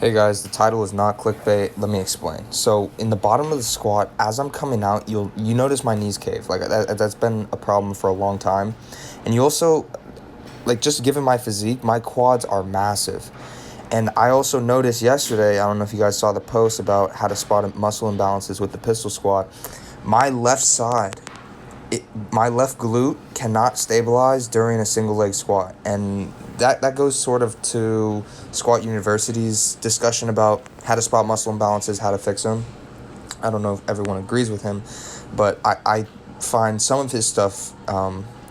Hey guys, the title is not clickbait. Let me explain. So in the bottom of the squat, as I'm coming out, you notice my knees cave. Like that's been a problem for a long time, and you also just given my physique, my quads are massive. And I also noticed yesterday, I don't know if you guys saw the post about how to spot muscle imbalances with the pistol squat. My left side my left glute cannot stabilize during a single leg squat, and that goes sort of to Squat University's discussion about how to spot muscle imbalances, how to fix them. I don't know if everyone agrees with him, but I find some of his stuff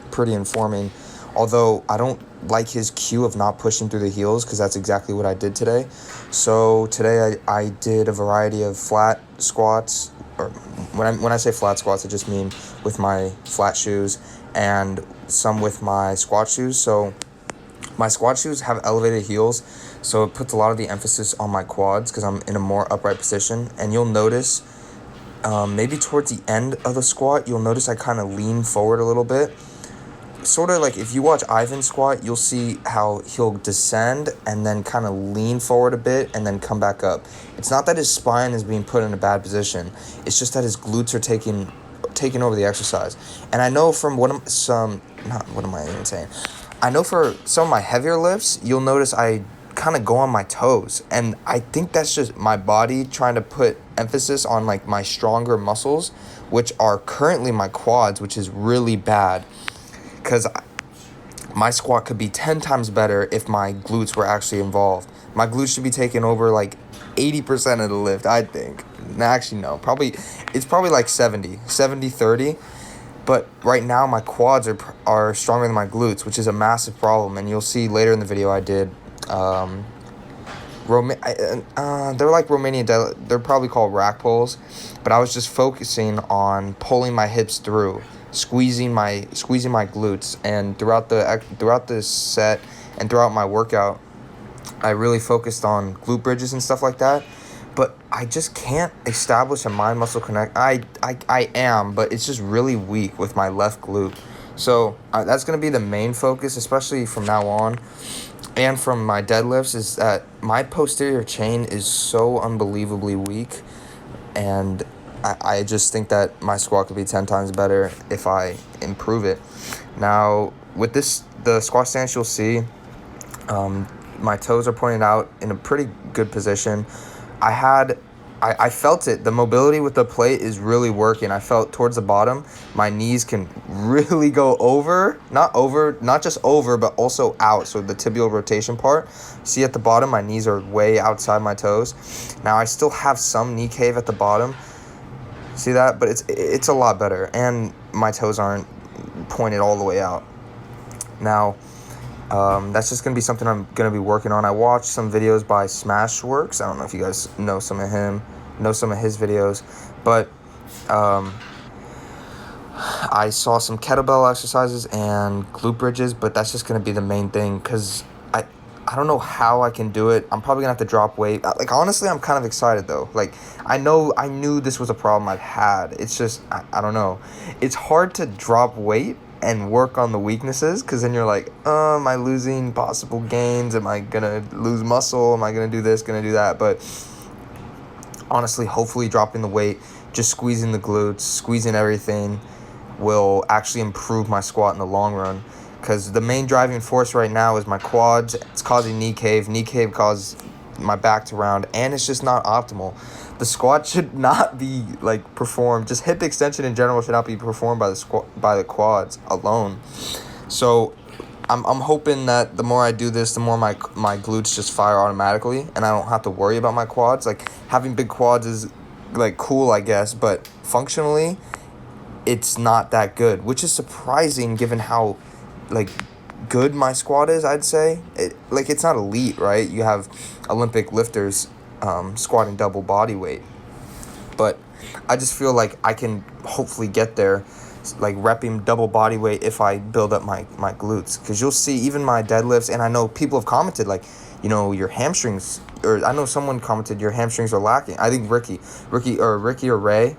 pretty informing, although I don't like his cue of not pushing through the heels, because that's exactly what I did today. So today I did a variety of flat squats, or when I say flat squats, I just mean with my flat shoes and some with my squat shoes. So my squat shoes have elevated heels, so it puts a lot of the emphasis on my quads because I'm in a more upright position. And you'll notice maybe towards the end of the squat, you'll notice I kind of lean forward a little bit. Sort of like if you watch Ivan squat, you'll see how he'll descend and then kind of lean forward a bit and then come back up. It's not that his spine is being put in a bad position. It's just that his glutes are taking over the exercise. And I know from what am I even saying? I know for some of my heavier lifts, you'll notice I kind of go on my toes, and I think that's just my body trying to put emphasis on like my stronger muscles, which are currently my quads, which is really bad because my squat could be 10 times better if my glutes were actually involved. My glutes should be taking over like 80% of the lift, I think. Actually, no. It's probably like 70-30. But right now, my quads are stronger than my glutes, which is a massive problem. And you'll see later in the video I did, they're like Romanian Deadlifts. They're probably called rack pulls. But I was just focusing on pulling my hips through, squeezing my glutes, and throughout the set and throughout my workout, I really focused on glute bridges and stuff like that. But I just can't establish a mind muscle connect. I am, but it's just really weak with my left glute. So that's going to be the main focus, especially from now on. And from my deadlifts, is that my posterior chain is so unbelievably weak. And I just think that my squat could be 10 times better if I improve it. Now, with the squat stance, you'll see my toes are pointed out in a pretty good position. I felt it. The mobility with the plate is really working. I felt towards the bottom, my knees can really go not just over, but also out. So the tibial rotation part. See at the bottom, my knees are way outside my toes. Now I still have some knee cave at the bottom. See that? But it's a lot better. And my toes aren't pointed all the way out. Now, that's just going to be something I'm going to be working on. I watched some videos by Smashworks. I don't know if you guys know some of his videos. But I saw some kettlebell exercises and glute bridges, but that's just going to be the main thing because I don't know how I can do it. I'm probably going to have to drop weight. Like, honestly, I'm kind of excited, though. Like, I knew this was a problem I've had. It's just, I don't know. It's hard to drop weight and work on the weaknesses, because then you're like, am I losing possible gains? Am I going to lose muscle? Am I going to do this, going to do that? But honestly, hopefully dropping the weight, just squeezing the glutes, squeezing everything will actually improve my squat in the long run. Because the main driving force right now is my quads. It's causing knee cave. Knee cave causes my back to round, and it's just not optimal. The squat should not be performed. Just hip extension in general should not be performed by the quads alone. So I'm hoping that the more I do this, the more my glutes just fire automatically, and I don't have to worry about my quads. Like, having big quads is cool, I guess, but functionally, it's not that good, which is surprising given how good my squat is. I'd say it's not elite, right? You have Olympic lifters squatting double body weight, but I just feel like I can hopefully get there, repping double body weight if I build up my glutes. Because you'll see even my deadlifts, and I know people have commented your hamstrings, or I know someone commented your hamstrings are lacking. I think Ricky or Ray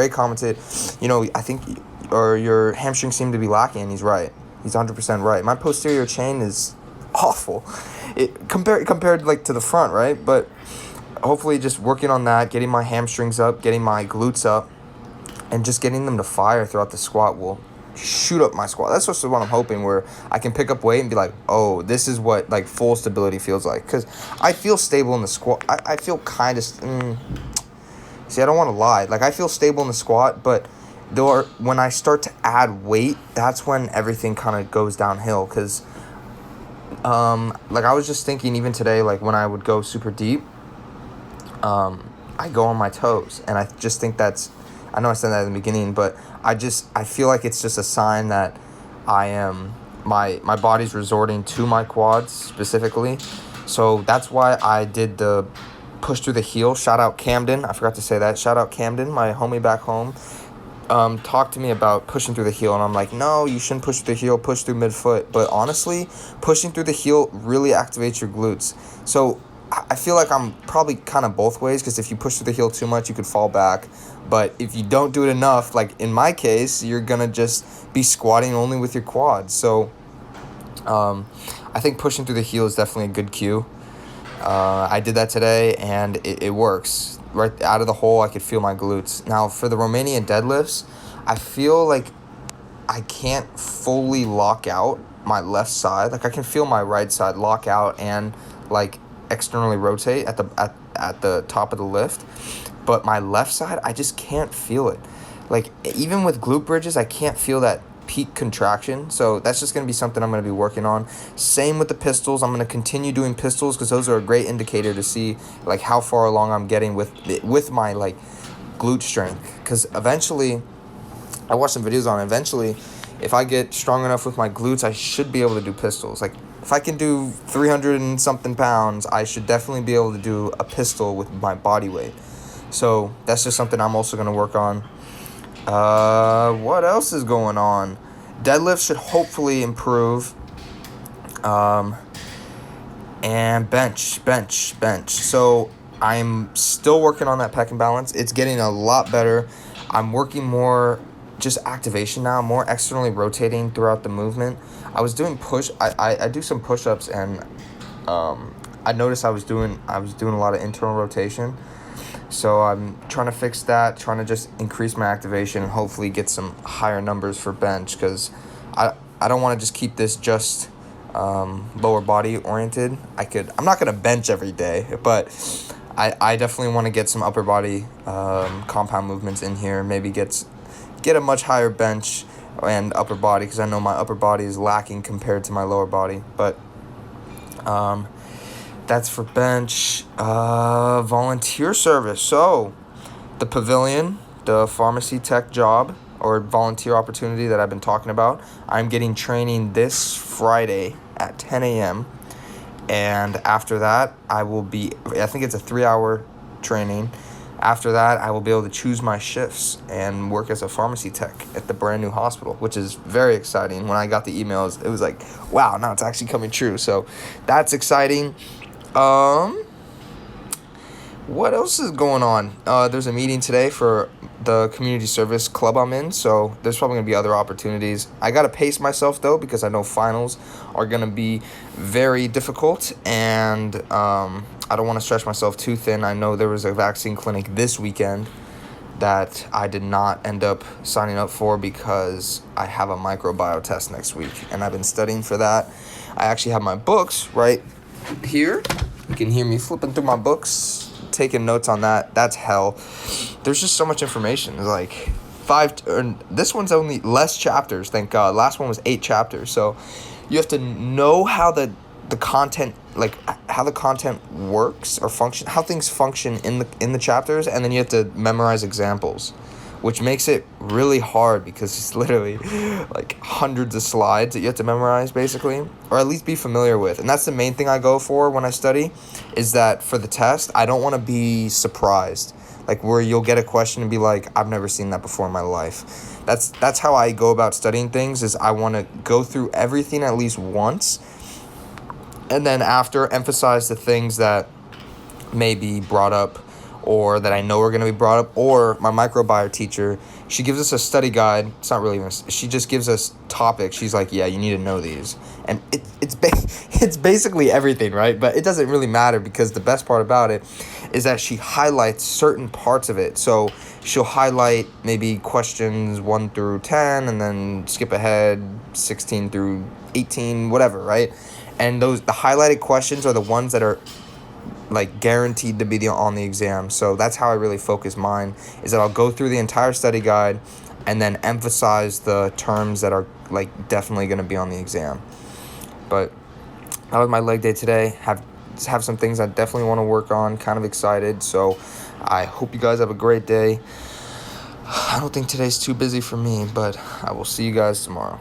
commented, I think, or your hamstrings seem to be lacking, and he's right. He's 100% right. My posterior chain is awful. It compared like to the front, right? But hopefully just working on that, getting my hamstrings up, getting my glutes up, and just getting them to fire throughout the squat will shoot up my squat. That's just what I'm hoping, where I can pick up weight and be like, oh, this is what like full stability feels like. Because I feel stable in the squat. I feel kind of see, I don't want to lie, like I feel stable in the squat, but when I start to add weight, that's when everything kind of goes downhill. Because like I was just thinking even today, like when I would go super deep, I go on my toes, and I just think I know I said that in the beginning, but I feel like it's just a sign that my body's resorting to my quads specifically. So that's why I did the push through the heel. Shout out Camden. I forgot to say that. Shout out Camden, my homie back home. Talked to me about pushing through the heel, and I'm like, no, you shouldn't push through the heel, push through midfoot. But honestly, pushing through the heel really activates your glutes. So I feel like I'm probably kind of both ways, because if you push through the heel too much, you could fall back. But if you don't do it enough, like in my case, you're going to just be squatting only with your quads. So I think pushing through the heel is definitely a good cue. I did that today, and it works. Right out of the hole, I could feel my glutes. Now, for the Romanian deadlifts, I feel like I can't fully lock out my left side. Like I can feel my right side lock out and like externally rotate at the top of the lift, but my left side, I just can't feel it. Like even with glute bridges, I can't feel that peak contraction. So that's just going to be something I'm going to be working on. Same with the pistols. I'm going to continue doing pistols, because those are a great indicator to see like how far along I'm getting with my like glute strength. Because eventually, I watched some videos on it. Eventually, if I get strong enough with my glutes, I should be able to do pistols. Like if I can do 300 and something pounds, I should definitely be able to do a pistol with my body weight. So that's just something I'm also going to work on. What else is going on? Deadlift should hopefully improve. And bench. So I'm still working on that pec and balance. It's getting a lot better. I'm working more just activation now, more externally rotating throughout the movement. I was doing I do some push-ups, and I noticed I was doing a lot of internal rotation. So I'm trying to fix that, trying to just increase my activation and hopefully get some higher numbers for bench, because I don't want to just keep this just lower body oriented. I'm not going to bench every day, but I definitely want to get some upper body compound movements in here, maybe get a much higher bench and upper body, because I know my upper body is lacking compared to my lower body. But that's for bench. Volunteer service. So the pavilion, the pharmacy tech job or volunteer opportunity that I've been talking about, I'm getting training this Friday at 10 a.m. And after that, I think it's a 3-hour training. After that, I will be able to choose my shifts and work as a pharmacy tech at the brand new hospital, which is very exciting. When I got the emails, it was like, wow, now it's actually coming true. So that's exciting. What else is going on? There's a meeting today for the community service club I'm in, so there's probably going to be other opportunities. I got to pace myself, though, because I know finals are going to be very difficult, and I don't want to stretch myself too thin. I know there was a vaccine clinic this weekend that I did not end up signing up for because I have a microbiome test next week, and I've been studying for that. I actually have my books right here. You can hear me flipping through my books, taking notes on that. That's hell. There's just so much information. There's like this one's only less chapters, thank God. Last one was 8 chapters. So you have to know how the content, like how the content works or function, how things function in the chapters, and then you have to memorize examples, which makes it really hard because it's literally like hundreds of slides that you have to memorize, basically, or at least be familiar with. And that's the main thing I go for when I study, is that for the test, I don't want to be surprised, like where you'll get a question and be like, I've never seen that before in my life. That's how I go about studying things, is I want to go through everything at least once, and then after emphasize the things that may be brought up or that I know are going to be brought up, or my microbiome teacher, she gives us a study guide. It's not really even, she just gives us topics. She's like, yeah, you need to know these. And it's basically everything, right? But it doesn't really matter, because the best part about it is that she highlights certain parts of it. So she'll highlight maybe questions 1 through 10, and then skip ahead 16 through 18, whatever, right? And the highlighted questions are the ones that are like guaranteed to be on the exam. So that's how I really focus mine, is that I'll go through the entire study guide and then emphasize the terms that are like definitely going to be on the exam. But that was my leg day today. Have some things I definitely want to work on. Kind of excited. So I hope you guys have a great day. I don't think today's too busy for me, but I will see you guys tomorrow.